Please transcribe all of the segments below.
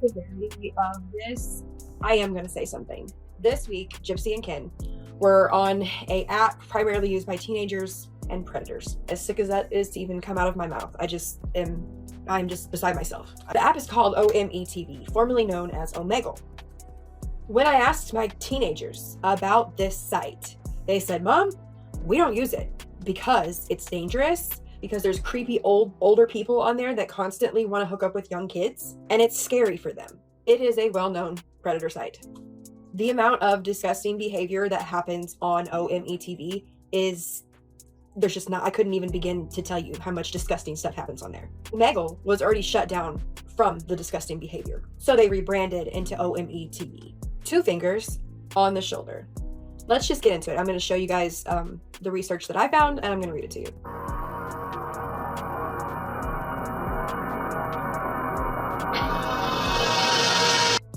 severity of this, I am going to say something. This week, Gypsy and Ken were on a app primarily used by teenagers and predators. As sick as that is to even come out of my mouth, I'm just beside myself. The app is called OmeTV, formerly known as Omegle. When I asked my teenagers about this site, they said, "Mom, we don't use it because it's dangerous, because there's creepy older people on there that constantly want to hook up with young kids, and it's scary for them." It is a well-known predator site. The amount of disgusting behavior that happens on OmeTV I couldn't even begin to tell you how much disgusting stuff happens on there. Omegle was already shut down from the disgusting behavior, so they rebranded into OmeTV. 2 fingers on the shoulder. Let's just get into it. I'm going to show you guys the research that I found, and I'm going to read it to you.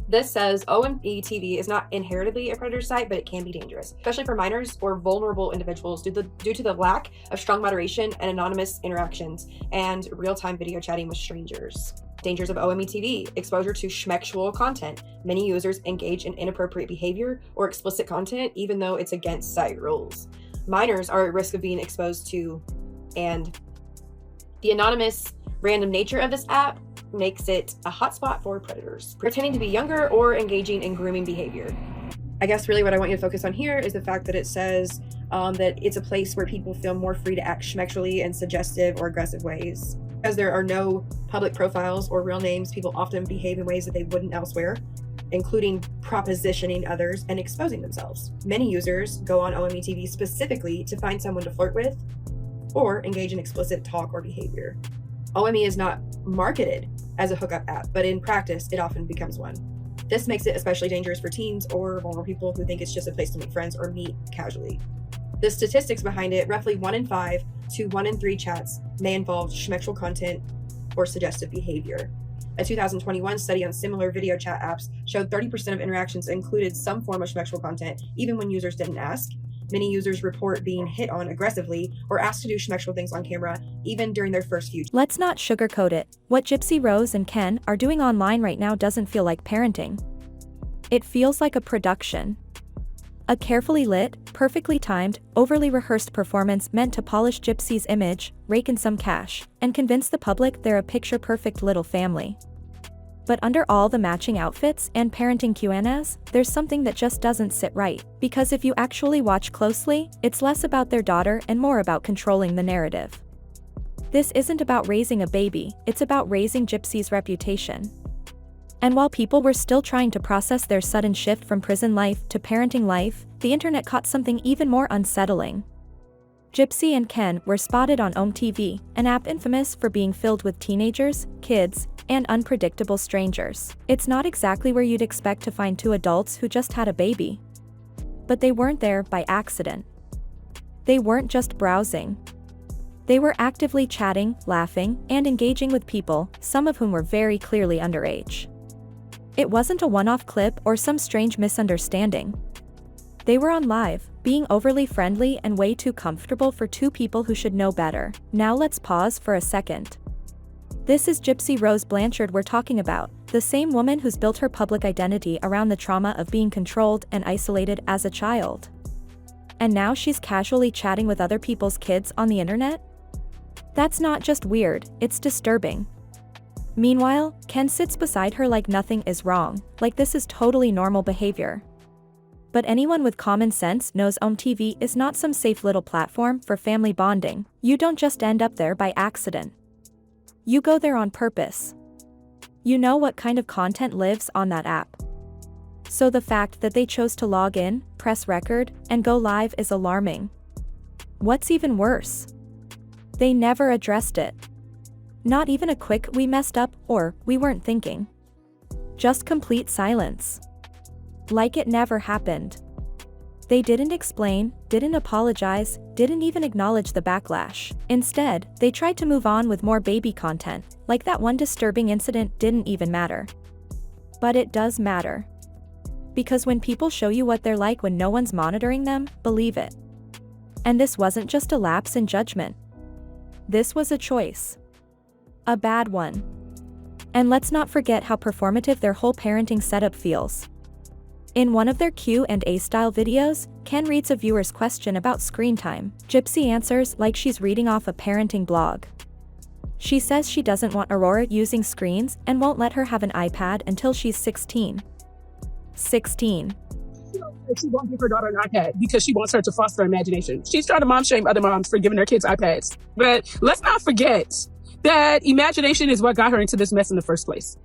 This says OmeTV is not inherently a predator site, but it can be dangerous, especially for minors or vulnerable individuals due to the lack of strong moderation and anonymous interactions and real-time video chatting with strangers. Dangers of OmeTV: exposure to schmexual content. Many users engage in inappropriate behavior or explicit content, even though it's against site rules. Minors are at risk of being exposed to, and the anonymous, random nature of this app makes it a hotspot for predators, pretending to be younger or engaging in grooming behavior. I guess really what I want you to focus on here is the fact that it says that it's a place where people feel more free to act schmexually in suggestive or aggressive ways. Because there are no public profiles or real names, people often behave in ways that they wouldn't elsewhere, including propositioning others and exposing themselves. Many users go on OmeTV specifically to find someone to flirt with or engage in explicit talk or behavior. OME is not marketed as a hookup app, but in practice, it often becomes one. This makes it especially dangerous for teens or vulnerable people who think it's just a place to make friends or meet casually. The statistics behind it: roughly 1 in 5 to 1 in 3 chats may involve schmexual content or suggestive behavior. A 2021 study on similar video chat apps showed 30% of interactions included some form of schmexual content, even when users didn't ask. Many users report being hit on aggressively or asked to do schmexual things on camera, even during their first few. Let's not sugarcoat it. What Gypsy Rose and Ken are doing online right now doesn't feel like parenting. It feels like a production. A carefully lit, perfectly timed, overly rehearsed performance meant to polish Gypsy's image, rake in some cash, and convince the public they're a picture-perfect little family. But under all the matching outfits and parenting Q&As, there's something that just doesn't sit right. Because if you actually watch closely, it's less about their daughter and more about controlling the narrative. This isn't about raising a baby, it's about raising Gypsy's reputation. And while people were still trying to process their sudden shift from prison life to parenting life, the internet caught something even more unsettling. Gypsy and Ken were spotted on OmeTV, an app infamous for being filled with teenagers, kids, and unpredictable strangers. It's not exactly where you'd expect to find 2 adults who just had a baby. But they weren't there by accident. They weren't just browsing. They were actively chatting, laughing, and engaging with people, some of whom were very clearly underage. It wasn't a one-off clip or some strange misunderstanding. They were on live, being overly friendly and way too comfortable for 2 people who should know better. Now let's pause for a second. This is Gypsy Rose Blanchard we're talking about, the same woman who's built her public identity around the trauma of being controlled and isolated as a child. And now she's casually chatting with other people's kids on the internet? That's not just weird, it's disturbing. Meanwhile, Ken sits beside her like nothing is wrong, like this is totally normal behavior. But anyone with common sense knows OmeTV is not some safe little platform for family bonding. You don't just end up there by accident. You go there on purpose. You know what kind of content lives on that app. So the fact that they chose to log in, press record, and go live is alarming. What's even worse? They never addressed it. Not even a quick "we messed up" or "we weren't thinking." Just complete silence. Like it never happened. They didn't explain, didn't apologize, didn't even acknowledge the backlash. Instead, they tried to move on with more baby content, like that one disturbing incident didn't even matter. But it does matter. Because when people show you what they're like when no one's monitoring them, believe it. And this wasn't just a lapse in judgment. This was a choice. A bad one. And let's not forget how performative their whole parenting setup feels. In one of their Q&A style videos, Ken reads a viewer's question about screen time. Gypsy answers like she's reading off a parenting blog. She says she doesn't want Aurora using screens and won't let her have an iPad until she's 16. 16. She won't give her daughter an iPad because she wants her to foster imagination. She's trying to mom shame other moms for giving their kids iPads. But let's not forget that imagination is what got her into this mess in the first place.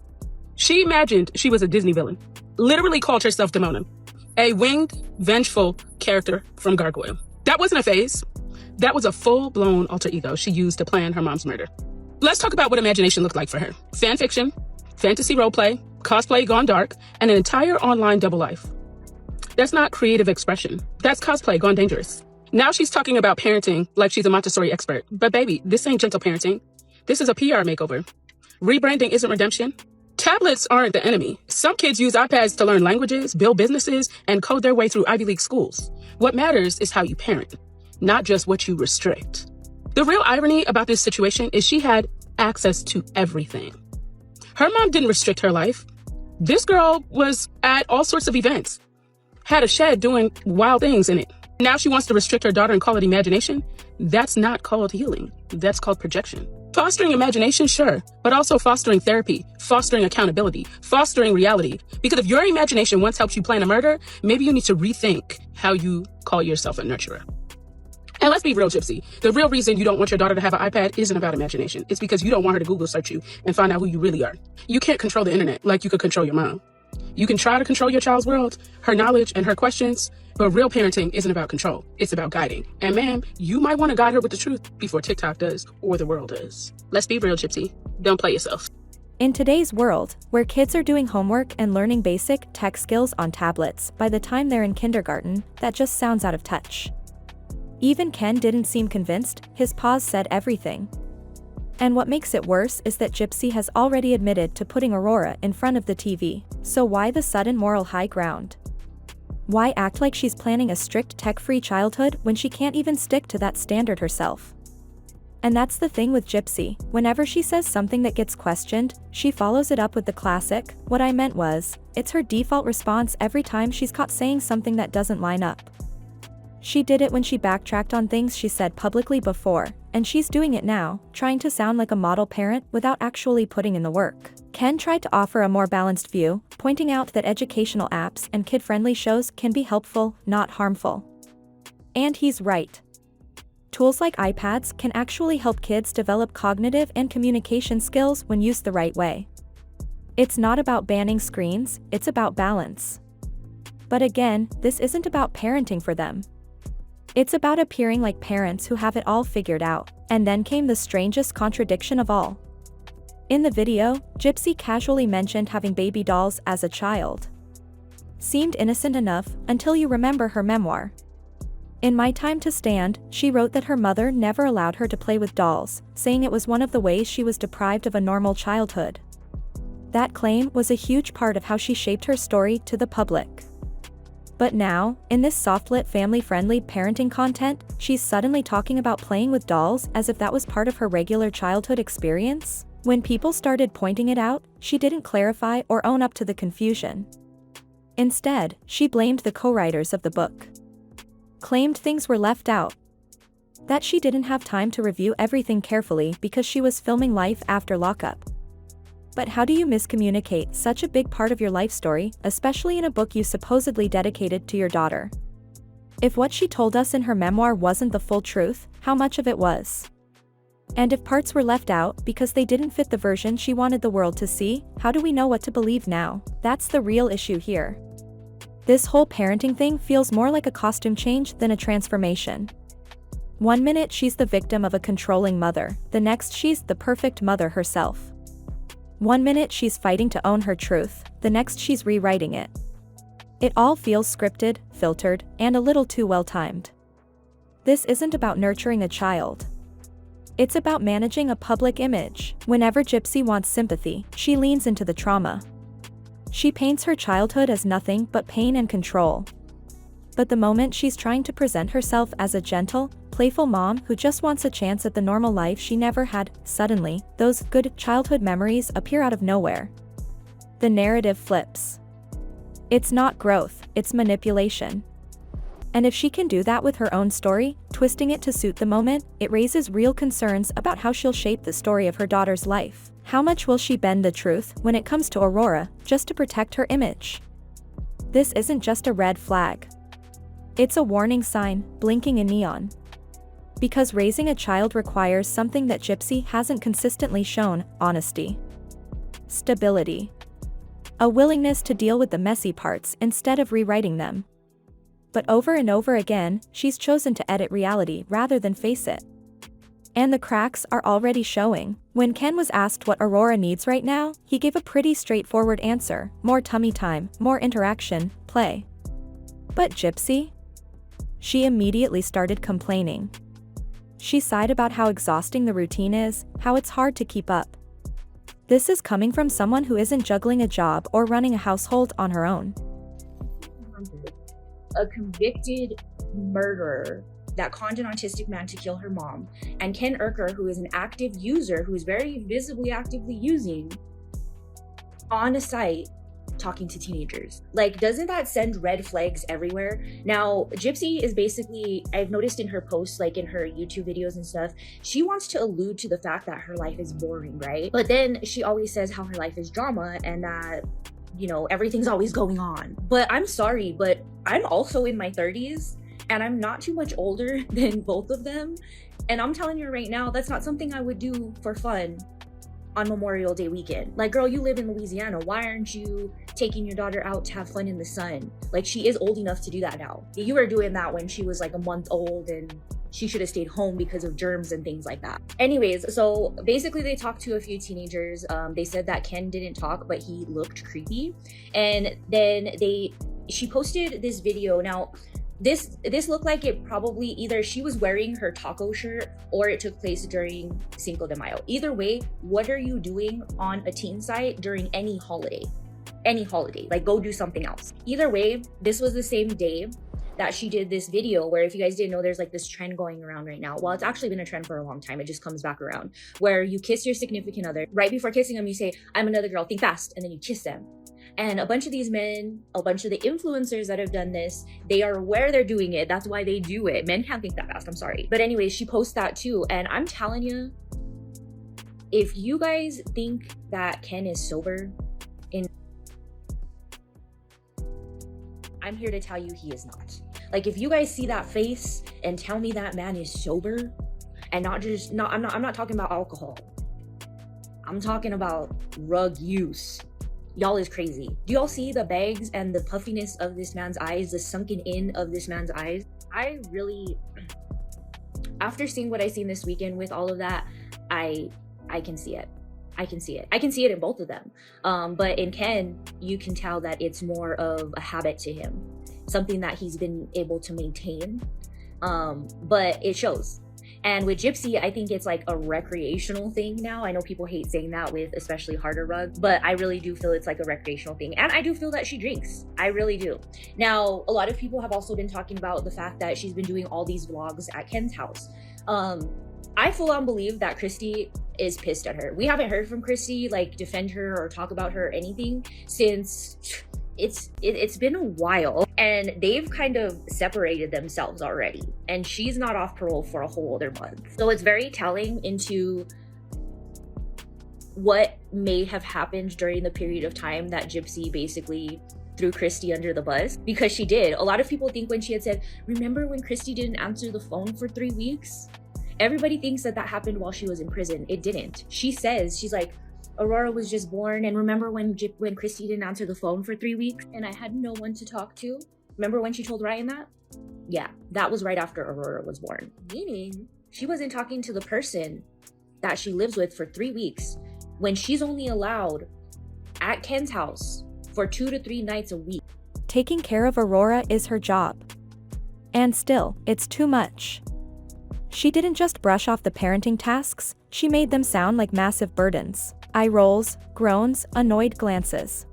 She imagined she was a Disney villain, literally called herself Demona, a winged, vengeful character from Gargoyle. That wasn't a phase. That was a full-blown alter ego she used to plan her mom's murder. Let's talk about what imagination looked like for her. Fan fiction, fantasy roleplay, cosplay gone dark, and an entire online double life. That's not creative expression. That's cosplay gone dangerous. Now she's talking about parenting like she's a Montessori expert. But baby, this ain't gentle parenting. This is a PR makeover. Rebranding isn't redemption. Tablets aren't the enemy. Some kids use iPads to learn languages, build businesses, and code their way through Ivy League schools. What matters is how you parent, not just what you restrict. The real irony about this situation is she had access to everything. Her mom didn't restrict her life. This girl was at all sorts of events, had a shed doing wild things in it. Now she wants to restrict her daughter and call it imagination? That's not called healing. That's called projection. Fostering imagination, sure, but also fostering therapy, fostering accountability, fostering reality. Because if your imagination once helped you plan a murder, maybe you need to rethink how you call yourself a nurturer. And let's be real, Gypsy. The real reason you don't want your daughter to have an iPad isn't about imagination. It's because you don't want her to Google search you and find out who you really are. You can't control the internet like you could control your mom. You can try to control your child's world, her knowledge, and her questions, but real parenting isn't about control. It's about guiding. And ma'am, you might want to guide her with the truth before TikTok does or the world does. Let's be real, Gypsy. Don't play yourself. In today's world, where kids are doing homework and learning basic tech skills on tablets by the time they're in kindergarten, that just sounds out of touch. Even Ken didn't seem convinced. His pause said everything. And what makes it worse is that Gypsy has already admitted to putting Aurora in front of the TV. So why the sudden moral high ground? Why act like she's planning a strict tech-free childhood when she can't even stick to that standard herself? And that's the thing with Gypsy. Whenever she says something that gets questioned, she follows it up with the classic, "What I meant was." It's her default response every time she's caught saying something that doesn't line up. She did it when she backtracked on things she said publicly before, and she's doing it now, trying to sound like a model parent without actually putting in the work. Ken tried to offer a more balanced view, pointing out that educational apps and kid-friendly shows can be helpful, not harmful. And he's right. Tools like iPads can actually help kids develop cognitive and communication skills when used the right way. It's not about banning screens, it's about balance. But again, this isn't about parenting for them. It's about appearing like parents who have it all figured out. And then came the strangest contradiction of all. In the video, Gypsy casually mentioned having baby dolls as a child. Seemed innocent enough until you remember her memoir. In My Time to Stand, she wrote that her mother never allowed her to play with dolls, saying it was one of the ways she was deprived of a normal childhood. That claim was a huge part of how she shaped her story to the public. But now, in this soft-lit family-friendly parenting content, she's suddenly talking about playing with dolls as if that was part of her regular childhood experience? When people started pointing it out, she didn't clarify or own up to the confusion. Instead, she blamed the co-writers of the book. Claimed things were left out. That she didn't have time to review everything carefully because she was filming life after lockup. But how do you miscommunicate such a big part of your life story, especially in a book you supposedly dedicated to your daughter? If what she told us in her memoir wasn't the full truth, how much of it was? And if parts were left out because they didn't fit the version she wanted the world to see, how do we know what to believe now? That's the real issue here. This whole parenting thing feels more like a costume change than a transformation. One minute she's the victim of a controlling mother, the next she's the perfect mother herself. One minute she's fighting to own her truth, the next she's rewriting it. It all feels scripted, filtered, and a little too well-timed. This isn't about nurturing a child. It's about managing a public image. Whenever Gypsy wants sympathy, she leans into the trauma. She paints her childhood as nothing but pain and control. But the moment she's trying to present herself as a gentle, playful mom who just wants a chance at the normal life she never had. Suddenly, those good childhood memories appear out of nowhere. The narrative flips. It's not growth, it's manipulation. And if she can do that with her own story, twisting it to suit the moment, it raises real concerns about how she'll shape the story of her daughter's life. How much will she bend the truth when it comes to Aurora, just to protect her image? This isn't just a red flag. It's a warning sign, blinking in neon. Because raising a child requires something that Gypsy hasn't consistently shown: honesty, stability, a willingness to deal with the messy parts instead of rewriting them. But over and over again, she's chosen to edit reality rather than face it. And the cracks are already showing. When Ken was asked what Aurora needs right now, he gave a pretty straightforward answer: more tummy time, more interaction, play. But Gypsy? She immediately started complaining. She sighed about how exhausting the routine is, how it's hard to keep up. This is coming from someone who isn't juggling a job or running a household on her own. A convicted murderer that conned an autistic man to kill her mom, and Ken Urker, who is an active user, who is very visibly actively using, on a site talking to teenagers. Like, doesn't that send red flags everywhere? Now, Gypsy is basically, I've noticed in her posts, like in her YouTube videos and stuff, she wants to allude to the fact that her life is boring, right? But then she always says how her life is drama and that, you know, everything's always going on. But I'm sorry, but I'm also in my 30s and I'm not too much older than both of them. And I'm telling you right now, that's not something I would do for fun on Memorial Day weekend. Like, girl, you live in Louisiana. Why aren't you taking your daughter out to have fun in the sun? Like, she is old enough to do that now. You were doing that when she was like a month old and she should have stayed home because of germs and things like that. Anyways, so basically they talked to a few teenagers. They said that Ken didn't talk, but he looked creepy. And then she posted this video. Now, this looked like it probably either she was wearing her taco shirt or it took place during Cinco de Mayo. Either way, what are you doing on a teen site during any holiday? Any holiday, like go do something else. Either way, this was the same day that she did this video where, if you guys didn't know, there's like this trend going around right now. Well, it's actually been a trend for a long time. It just comes back around where you kiss your significant other. Right before kissing them, you say, "I'm another girl, think fast," and then you kiss them. And a bunch of these men, a bunch of the influencers that have done this, they are aware they're doing it. That's why they do it. Men can't think that fast, I'm sorry. But anyways, she posts that too. And I'm telling you, if you guys think that Ken is sober, I'm here to tell you he is not. Like, if you guys see that face and tell me that man is sober, and I'm not talking about alcohol. I'm talking about drug use. Y'all is crazy. Do y'all see the bags and the puffiness of this man's eyes, the sunken in of this man's eyes? I really, after seeing what I seen this weekend with all of that, I can see it. I can see it. I can see it in both of them. But in Ken, you can tell that it's more of a habit to him, something that he's been able to maintain. But it shows. And with Gypsy, I think it's like a recreational thing now. I know people hate saying that with especially Harder Rug, but I really do feel it's like a recreational thing. And I do feel that she drinks. I really do. Now, a lot of people have also been talking about the fact that she's been doing all these vlogs at Ken's house. I full on believe that Christy is pissed at her. We haven't heard from Christy like defend her or talk about her or anything since it's been a while, and they've kind of separated themselves already, and she's not off parole for a whole other month. So it's very telling into what may have happened during the period of time that Gypsy basically threw Christy under the bus, because she did. A lot of people think when she had said, "Remember when Christy didn't answer the phone for 3 weeks?" Everybody thinks that happened while she was in prison. It didn't. She says, she's like, "Aurora was just born, and remember when Christy didn't answer the phone for 3 weeks and I had no one to talk to?" Remember when she told Ryan that? Yeah, that was right after Aurora was born. Meaning, she wasn't talking to the person that she lives with for 3 weeks when she's only allowed at Ken's house for 2 to 3 nights a week. Taking care of Aurora is her job. And still, it's too much. She didn't just brush off the parenting tasks, she made them sound like massive burdens. Eye rolls, groans, annoyed glances.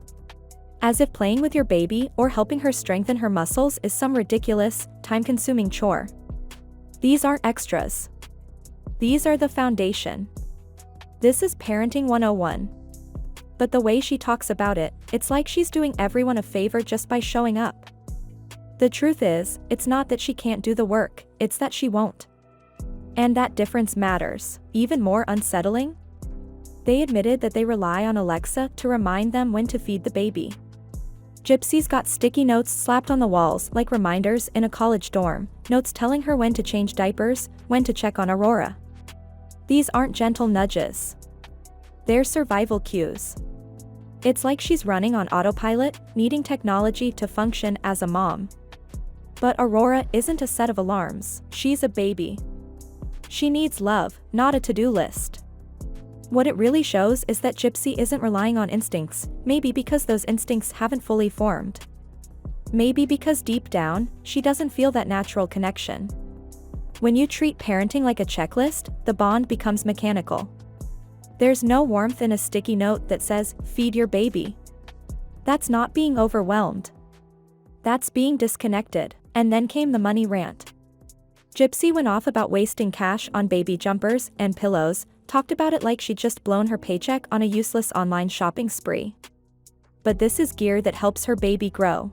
As if playing with your baby or helping her strengthen her muscles is some ridiculous, time-consuming chore. These aren't extras. These are the foundation. This is Parenting 101. But the way she talks about it, it's like she's doing everyone a favor just by showing up. The truth is, it's not that she can't do the work, it's that she won't. And that difference matters. Even more unsettling? They admitted that they rely on Alexa to remind them when to feed the baby. Gypsy's got sticky notes slapped on the walls like reminders in a college dorm, notes telling her when to change diapers, when to check on Aurora. These aren't gentle nudges. They're survival cues. It's like she's running on autopilot, needing technology to function as a mom. But Aurora isn't a set of alarms, she's a baby. She needs love, not a to-do list. What it really shows is that Gypsy isn't relying on instincts, maybe because those instincts haven't fully formed. Maybe because deep down, she doesn't feel that natural connection. When you treat parenting like a checklist, the bond becomes mechanical. There's no warmth in a sticky note that says, "Feed your baby." That's not being overwhelmed. That's being disconnected. And then came the money rant. Gypsy went off about wasting cash on baby jumpers and pillows, talked about it like she'd just blown her paycheck on a useless online shopping spree. But this is gear that helps her baby grow.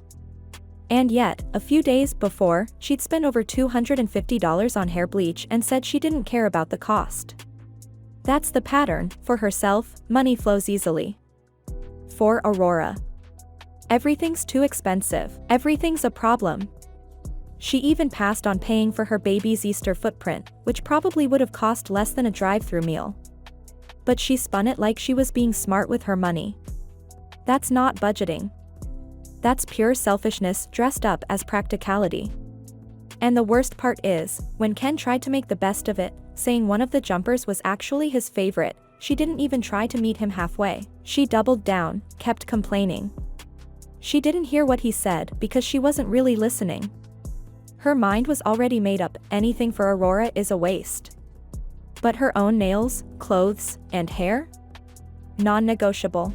And yet, a few days before, she'd spent over $250 on hair bleach and said she didn't care about the cost. That's the pattern. For herself, money flows easily. For Aurora, everything's too expensive, everything's a problem. She even passed on paying for her baby's Easter footprint, which probably would have cost less than a drive-through meal. But she spun it like she was being smart with her money. That's not budgeting. That's pure selfishness dressed up as practicality. And the worst part is, when Ken tried to make the best of it, saying one of the jumpers was actually his favorite, she didn't even try to meet him halfway. She doubled down, kept complaining. She didn't hear what he said because she wasn't really listening. Her mind was already made up, anything for Aurora is a waste. But her own nails, clothes, and hair? Non-negotiable.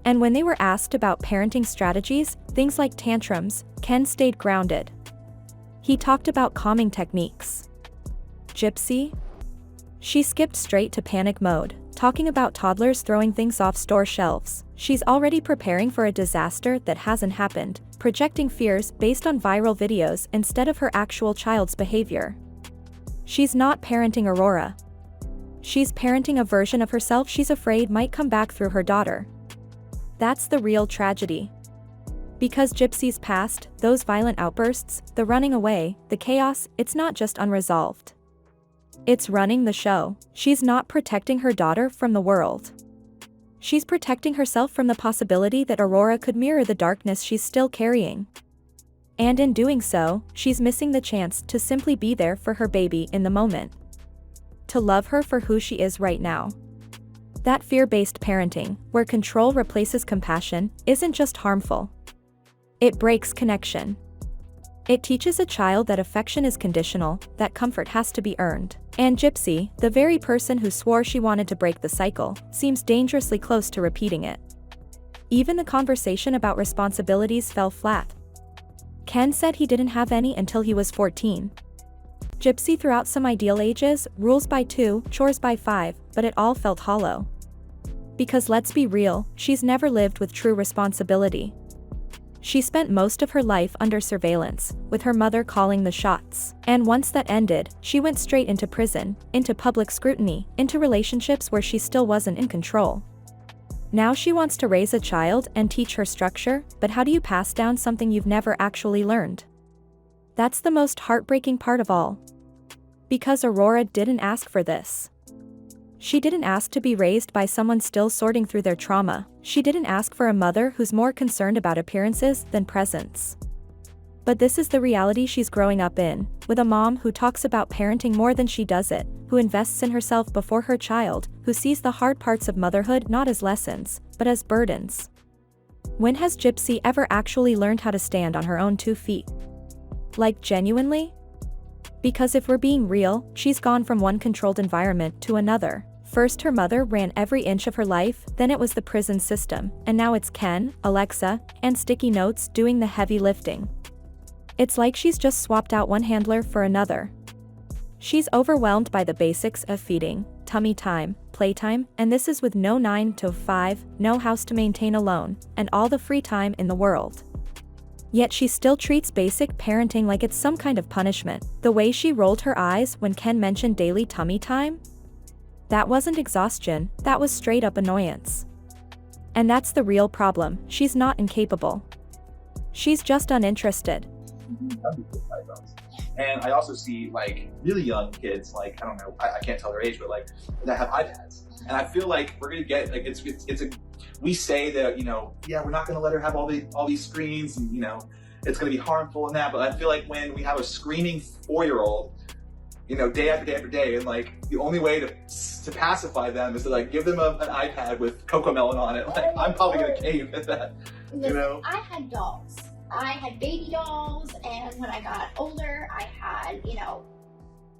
And when they were asked about parenting strategies, things like tantrums, Ken stayed grounded. He talked about calming techniques. Gypsy? She skipped straight to panic mode, talking about toddlers throwing things off store shelves. She's already preparing for a disaster that hasn't happened, projecting fears based on viral videos instead of her actual child's behavior. She's not parenting Aurora. She's parenting a version of herself she's afraid might come back through her daughter. That's the real tragedy. Because Gypsy's past, those violent outbursts, the running away, the chaos, it's not just unresolved. It's running the show. She's not protecting her daughter from the world. She's protecting herself from the possibility that Aurora could mirror the darkness she's still carrying. And in doing so, she's missing the chance to simply be there for her baby in the moment. To love her for who she is right now. That fear-based parenting, where control replaces compassion, isn't just harmful. It breaks connection. It teaches a child that affection is conditional, that comfort has to be earned. And Gypsy, the very person who swore she wanted to break the cycle, seems dangerously close to repeating it. Even the conversation about responsibilities fell flat. Ken said he didn't have any until he was 14. Gypsy threw out some ideal ages, rules by 2, chores by 5, but it all felt hollow. Because let's be real, she's never lived with true responsibility. She spent most of her life under surveillance, with her mother calling the shots. And once that ended, she went straight into prison, into public scrutiny, into relationships where she still wasn't in control. Now she wants to raise a child and teach her structure, but how do you pass down something you've never actually learned? That's the most heartbreaking part of all. Because Aurora didn't ask for this. She didn't ask to be raised by someone still sorting through their trauma. She didn't ask for a mother who's more concerned about appearances than presence. But this is the reality she's growing up in, with a mom who talks about parenting more than she does it, who invests in herself before her child, who sees the hard parts of motherhood not as lessons, but as burdens. When has Gypsy ever actually learned how to stand on her own 2 feet? Like genuinely? Because if we're being real, she's gone from one controlled environment to another. First her mother ran every inch of her life, then it was the prison system, and now it's Ken, Alexa, and sticky notes doing the heavy lifting. It's like she's just swapped out one handler for another. She's overwhelmed by the basics of feeding, tummy time, playtime, and this is with no 9 to 5, no house to maintain alone, and all the free time in the world. Yet she still treats basic parenting like it's some kind of punishment. The way she rolled her eyes when Ken mentioned daily tummy time? That wasn't exhaustion, that was straight up annoyance. And that's the real problem, she's not incapable. She's just uninterested. And I also see like really young kids, like, I don't know, I can't tell their age, but like that have iPads. And I feel like we're gonna get, like, we say that, you know, yeah, we're not gonna let her have all these screens and, you know, it's gonna be harmful and that, but I feel like when we have a screaming 4-year-old, you know, day after day after day, and like the only way to pacify them is to like give them an iPad with Cocomelon on it. Like, I'm probably gonna cave at that, you know? I had dolls. I had baby dolls, and when I got older, I had, you know,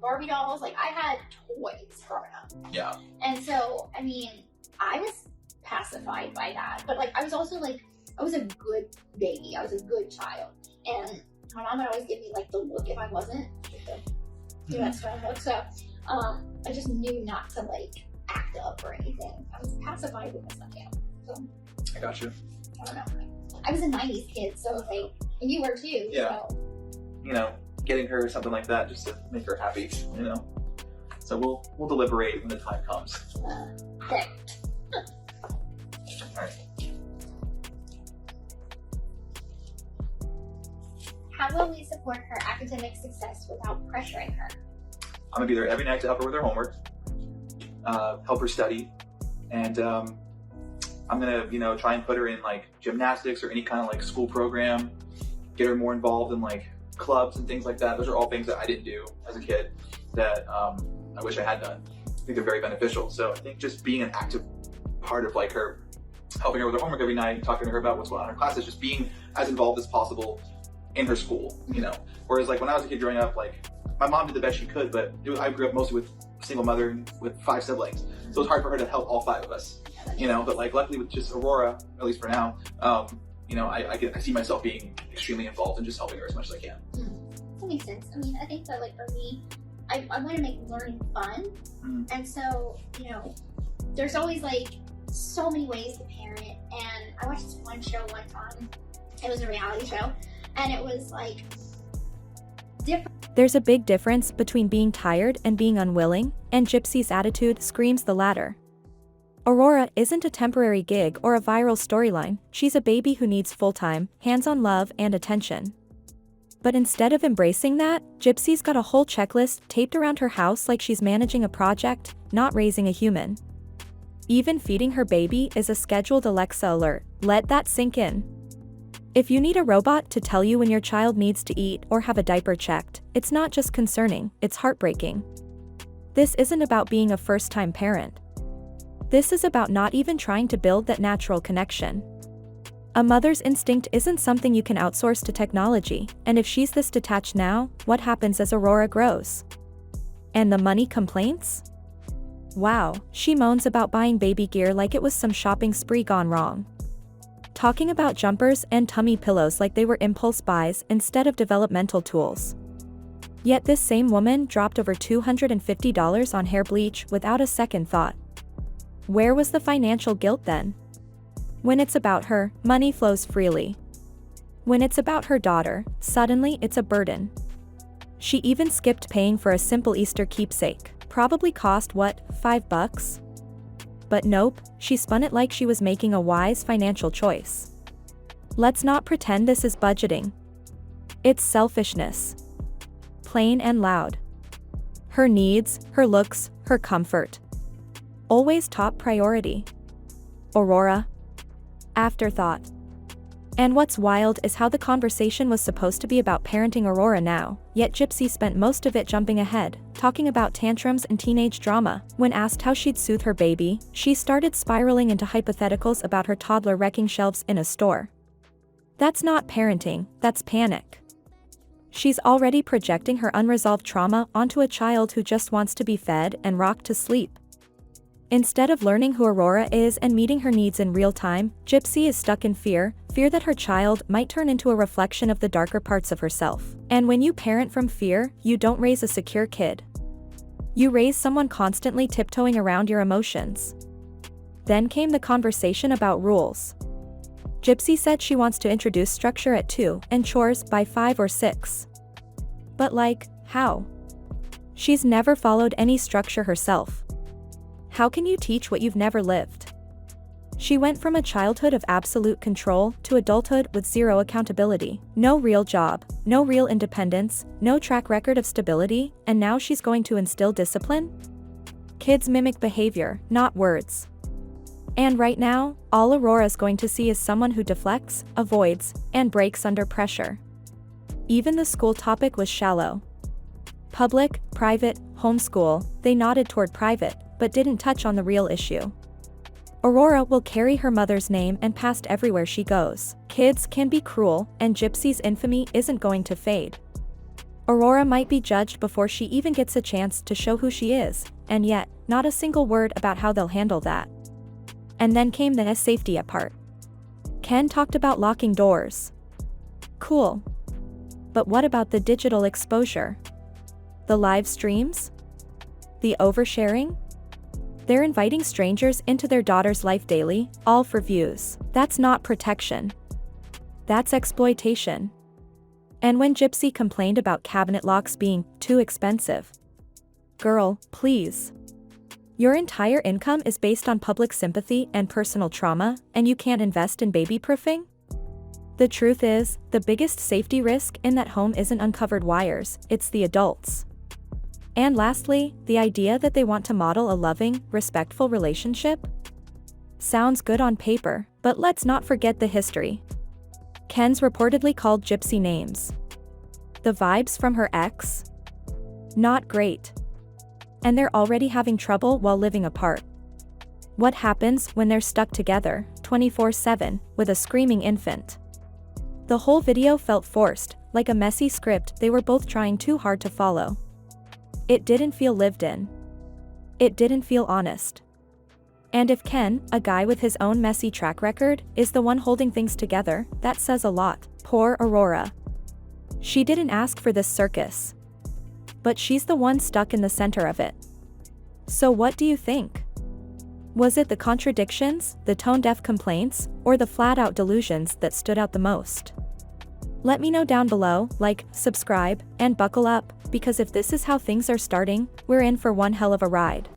Barbie dolls. Like, I had toys growing up. Yeah. And so, I mean, I was pacified by that, but like, I was also like, I was a good baby. I was a good child. And my mom would always give me like the look if I wasn't. Do that strong look. So, I just knew not to like act up or anything. I was pacified with my son, yeah. So, I got you. I don't know. I was a 90s kid, so like, and you were too. Yeah. So. You know, getting her something like that just to make her happy, you know? So we'll deliberate when the time comes. Okay. All right. How will we support her academic success without pressuring her? I'm gonna be there every night to help her with her homework, help her study, and I'm gonna, you know, try and put her in like gymnastics or any kind of like school program, get her more involved in like clubs and things like that. Those are all things that I didn't do as a kid that I wish I had done. I think they're very beneficial. So I think just being an active part of like her, helping her with her homework every night, talking to her about what's going on in her classes, just being as involved as possible in her school, you know. Whereas like when I was a kid growing up, like my mom did the best she could, but I grew up mostly with a single mother with 5 siblings. So it was hard for her to help all 5 of us, you know. But like luckily with just Aurora, at least for now, you know, I see myself being extremely involved and just helping her as much as I can. That makes sense. I mean, I think that like for me, I want to make learning fun. And so, you know, there's always like so many ways to parent. And I watched this one show one time. It was a reality show. And it was like different. There's a big difference between being tired and being unwilling, and Gypsy's attitude screams the latter. Aurora isn't a temporary gig or a viral storyline, she's a baby who needs full-time, hands-on love and attention. But instead of embracing that, Gypsy's got a whole checklist taped around her house like she's managing a project, not raising a human. Even feeding her baby is a scheduled Alexa alert. Let that sink in. If you need a robot to tell you when your child needs to eat or have a diaper checked, it's not just concerning, it's heartbreaking. This isn't about being a first-time parent. This is about not even trying to build that natural connection. A mother's instinct isn't something you can outsource to technology, and if she's this detached now, what happens as Aurora grows? And the money complaints? Wow, she moans about buying baby gear like it was some shopping spree gone wrong. Talking about jumpers and tummy pillows like they were impulse buys instead of developmental tools. Yet this same woman dropped over $250 on hair bleach without a second thought. Where was the financial guilt then? When it's about her, money flows freely. When it's about her daughter, suddenly it's a burden. She even skipped paying for a simple Easter keepsake, probably cost what, $5? But nope, she spun it like she was making a wise financial choice. Let's not pretend this is budgeting. It's selfishness. Plain and loud. Her needs, her looks, her comfort. Always top priority. Aurora. Afterthought. And what's wild is how the conversation was supposed to be about parenting Aurora now, yet Gypsy spent most of it jumping ahead, talking about tantrums and teenage drama. When asked how she'd soothe her baby, she started spiraling into hypotheticals about her toddler wrecking shelves in a store. That's not parenting, that's panic. She's already projecting her unresolved trauma onto a child who just wants to be fed and rocked to sleep. Instead of learning who Aurora is and meeting her needs in real time, Gypsy is stuck in fear that her child might turn into a reflection of the darker parts of herself. And when you parent from fear, you don't raise a secure kid. You raise someone constantly tiptoeing around your emotions. Then came the conversation about rules. Gypsy said she wants to introduce structure at 2 and chores by 5 or 6. But like, how? She's never followed any structure herself. How can you teach what you've never lived? She went from a childhood of absolute control to adulthood with zero accountability, no real job, no real independence, no track record of stability, and now she's going to instill discipline? Kids mimic behavior, not words. And right now, all Aurora's going to see is someone who deflects, avoids, and breaks under pressure. Even the school topic was shallow. Public, private, homeschool, they nodded toward private, but didn't touch on the real issue. Aurora will carry her mother's name and past everywhere she goes. Kids can be cruel, and Gypsy's infamy isn't going to fade. Aurora might be judged before she even gets a chance to show who she is, and yet, not a single word about how they'll handle that. And then came the safety part. Ken talked about locking doors. Cool. But what about the digital exposure? The live streams? The oversharing? They're inviting strangers into their daughter's life daily, all for views. That's not protection. That's exploitation. And when Gypsy complained about cabinet locks being too expensive. Girl, please. Your entire income is based on public sympathy and personal trauma, and you can't invest in baby-proofing? The truth is, the biggest safety risk in that home isn't uncovered wires, it's the adults. And lastly, the idea that they want to model a loving, respectful relationship? Sounds good on paper, but let's not forget the history. Ken's reportedly called Gypsy names. The vibes from her ex? Not great. And they're already having trouble while living apart. What happens when they're stuck together, 24/7, with a screaming infant? The whole video felt forced, like a messy script they were both trying too hard to follow. It didn't feel lived in. It didn't feel honest. And if Ken, a guy with his own messy track record, is the one holding things together, that says a lot. Poor Aurora. She didn't ask for this circus. But she's the one stuck in the center of it. So what do you think? Was it the contradictions, the tone-deaf complaints, or the flat-out delusions that stood out the most? Let me know down below, like, subscribe, and buckle up, because if this is how things are starting, we're in for one hell of a ride.